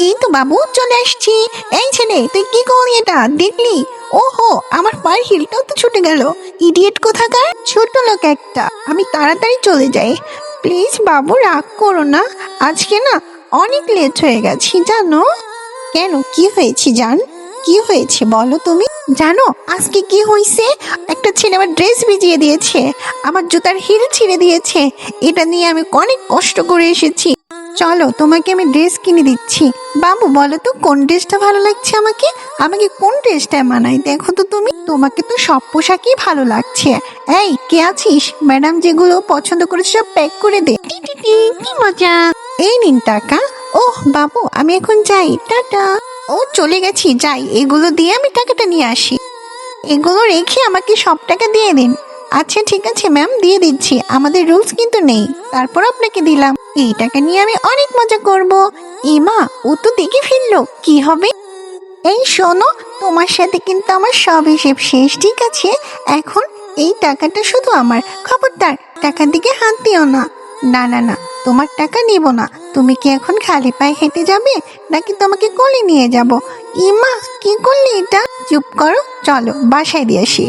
এই তো বাবু চলে আসছি। এই ছেলে, তুই কি করলি? এটা দেখলি? ওহো, আমার পায়ের হিলটাও তো ছুটে গেল। ইডিয়েট কোথাকার, ছোট লোক একটা। আমি তাড়াতাড়ি চলে যাই। প্লিজ বাবু, রাগ করো না। আজকে না অনেক লেট হয়ে গেছি জানো। কেন, কি হয়েছে জান? কি হয়েছে বলো তুমি। জানো আজকে কি হয়েছে? একটা ছেলে আমার ড্রেস ভিজিয়ে দিয়েছে, আমার জুতার হিল ছিঁড়ে দিয়েছে। এটা নিয়ে আমি অনেক কষ্ট করে এসেছি। চলো তোমাকে আমি ড্রেস কিনে দিচ্ছি। বাবু বলো তো কোন ড্রেসটা ভালো লাগছে আমাকে। আমাকে কোন ড্রেসটা মানায় দেখো তো তুমি। তোমাকে তো সব পোশাকই ভালো লাগছে। এই কে আছিস? ম্যাডাম যেগুলো পছন্দ করেছে সব প্যাক করে দে। টি টি টি, কি মজা। এই নিন টাকা। ওহ বাবু, আমি এখন যাই, টাটা। ও চলে গেছি, যাই। এগুলো দিয়ে আমি টাকাটা নিয়ে আসি। এগুলো রেখে আমাকে সব টাকা দিয়ে দিন। আচ্ছা ঠিক আছে ম্যাম, দিয়ে দিচ্ছি। আমাদের রুলস কিন্তু নেই, তারপর আপনাকে দিলাম। এই টাকা নিয়ে আমি অনেক মজা করব। ইমা, ও তো দেখে ফেললো, কি হবে? এই শোনো, তোমার সাথে কিন্তু আমার সব হিসেব শেষ, ঠিক আছে? এখন এই টাকাটা শুধু আমার। খবরদার টাকার দিকে হাত দিও না। না না না, তোমার টাকা নিব না। তুমি কি এখন খালি পায়ে হেঁটে যাবে, নাকি তোমাকে কোলে নিয়ে যাব? ইমা, কি করলি এটা? চুপ করো, চলো বাসায় দিয়ে আসি।